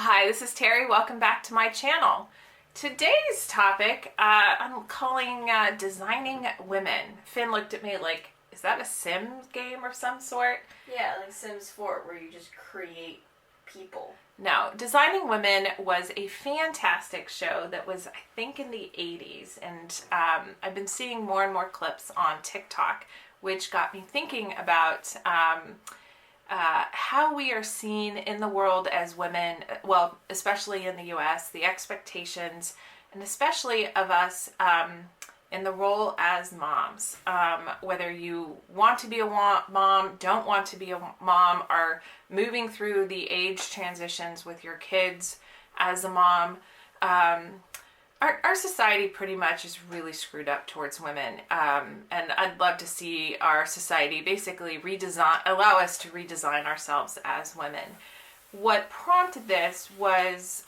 Hi, this is Terry. Welcome back to my channel. Today's topic, I'm calling Designing Women. Finn looked at me like, is that a Sims game of some sort? Yeah, like Sims 4, where you just create people. No, Designing Women was a fantastic show that was, I think, in the 80s. And I've been seeing more and more clips on TikTok, which got me thinking about how we are seen in the world as women, well, especially in the US, the expectations, and especially of us in the role as moms. Whether you want to be a mom, don't want to be a mom, are moving through the age transitions with your kids as a mom. Our society pretty much is really screwed up towards women, and I'd love to see our society basically allow us to redesign ourselves as women. What prompted this was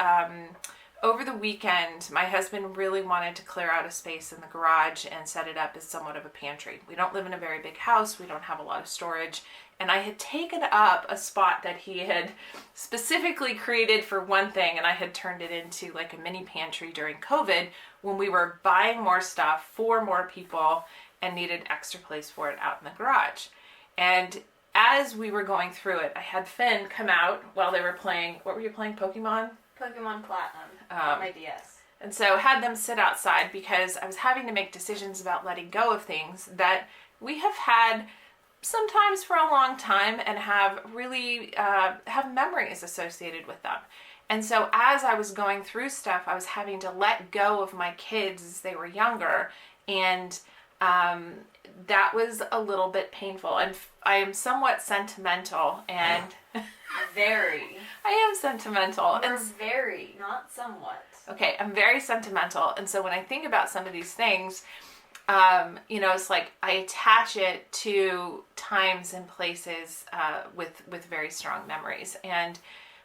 over the weekend, my husband really wanted to clear out a space in the garage and set it up as somewhat of a pantry. We don't live in a very big house, we don't have a lot of storage, and I had taken up a spot that he had specifically created for one thing, and I had turned it into like a mini pantry during COVID when we were buying more stuff for more people and needed extra place for it out in the garage. And as we were going through it, I had Finn come out while they were playing, what were you playing, Pokemon Platinum, my DS. And so had them sit outside because I was having to make decisions about letting go of things that we have had sometimes for a long time and have really have memories associated with them. And so as I was going through stuff, I was having to let go of my kids as they were younger, and that was a little bit painful. And I am somewhat sentimental, and Very. I am sentimental. You're very, not somewhat. Okay, I'm very sentimental, and so when I think about some of these things, it's like I attach it to times and places with very strong memories. And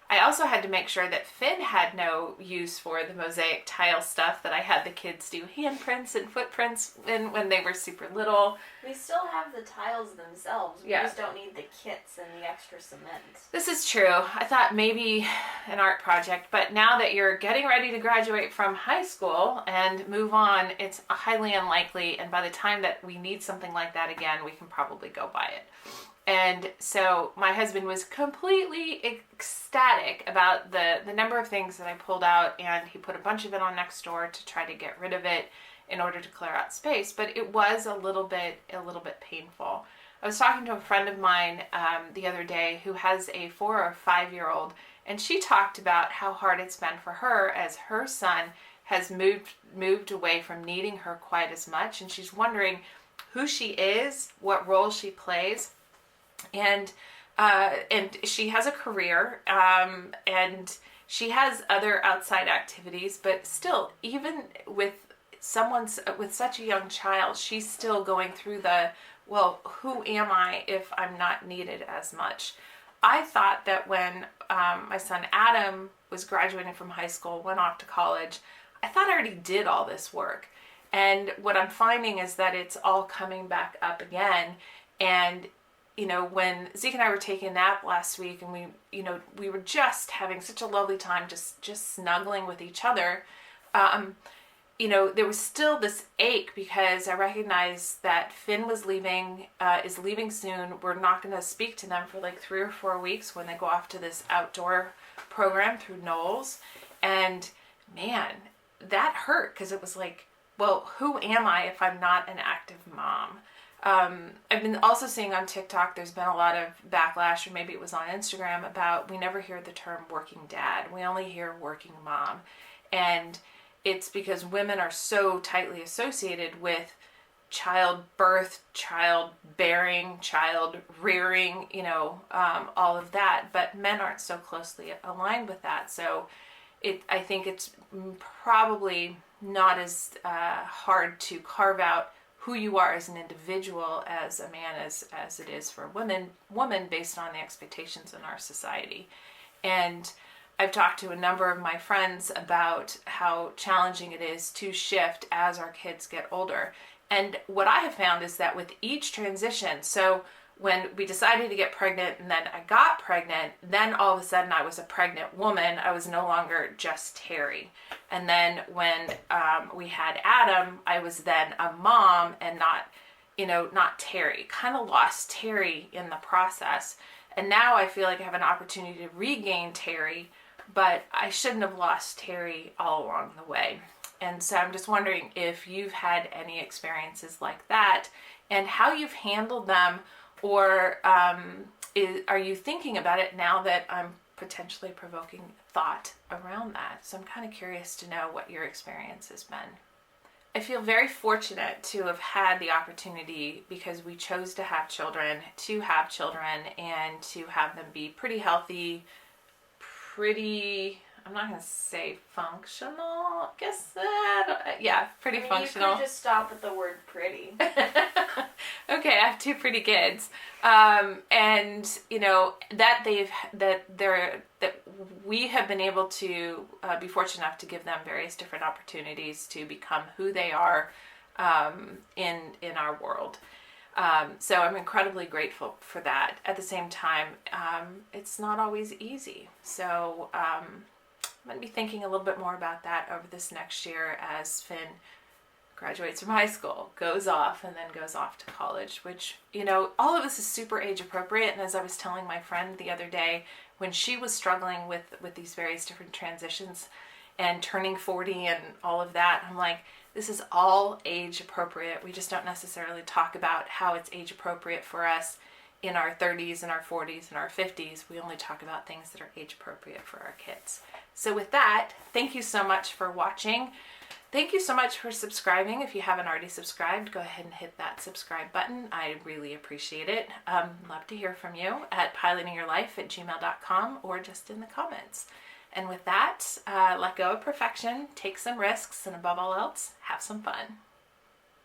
I also had to make sure that Finn had no use for the mosaic tile stuff that I had the kids do handprints and footprints when they were super little. We still have the tiles themselves. We just don't need the kits and the extra cement. This is true. I thought maybe an art project, but now that you're getting ready to graduate from high school and move on, it's highly unlikely, and by the time that we need something like that again, we can probably go buy it. And so my husband was completely ecstatic about the number of things that I pulled out, and he put a bunch of it on Nextdoor to try to get rid of it in order to clear out space. But it was a little bit painful. I was talking to a friend of mine the other day who has a 4 or 5 year old, and she talked about how hard it's been for her as her son has moved away from needing her quite as much, and she's wondering who she is, what role she plays. And she has a career, and she has other outside activities, but still, even with such a young child, she's still going through who am I if I'm not needed as much? I thought that when my son Adam was graduating from high school, went off to college, I thought I already did all this work. And what I'm finding is that it's all coming back up again. And when Zeke and I were taking a nap last week, and we were just having such a lovely time, just snuggling with each other, there was still this ache because I recognized that Finn is leaving soon. We're not going to speak to them for like 3 or 4 weeks when they go off to this outdoor program through Knowles. And man, that hurt because it was like, well, who am I if I'm not an active mom? I've been also seeing on TikTok, there's been a lot of backlash, or maybe it was on Instagram, about we never hear the term working dad. We only hear working mom. And it's because women are so tightly associated with childbirth, childbearing, child rearing, all of that. But men aren't so closely aligned with that. So I think it's probably not as hard to carve out who you are as an individual, as a man, as it is for a woman based on the expectations in our society. And I've talked to a number of my friends about how challenging it is to shift as our kids get older. And what I have found is that with each transition, so when we decided to get pregnant and then I got pregnant, then all of a sudden I was a pregnant woman. I was no longer just Terri. And then when we had Adam, I was then a mom and not Terri. Kind of lost Terri in the process. And now I feel like I have an opportunity to regain Terri, but I shouldn't have lost Terri all along the way. And so I'm just wondering if you've had any experiences like that and how you've handled them, or are you thinking about it now that I'm potentially provoking thought around that? So I'm kind of curious to know what your experience has been. I feel very fortunate to have had the opportunity, because we chose to have children, and to have them be pretty healthy, I'm not going to say functional, I guess pretty functional. You could just stop at the word pretty. Okay, I have two pretty kids. And that we have been able to be fortunate enough to give them various different opportunities to become who they are in our world. So I'm incredibly grateful for that. At the same time, it's not always easy. So I'm going to be thinking a little bit more about that over this next year as Finn graduates from high school, goes off to college, which, all of this is super age appropriate. And as I was telling my friend the other day, when she was struggling with these various different transitions and turning 40 and all of that, I'm like, this is all age appropriate. We just don't necessarily talk about how it's age appropriate for us in our 30s and our 40s and our 50s. We only talk about things that are age appropriate for our kids. So with that, thank you so much for watching. Thank you so much for subscribing. If you haven't already subscribed, go ahead and hit that subscribe button. I really appreciate it. Love to hear from you at pilotingyourlife@gmail.com or just in the comments. And with that, let go of perfection, take some risks, and above all else, have some fun.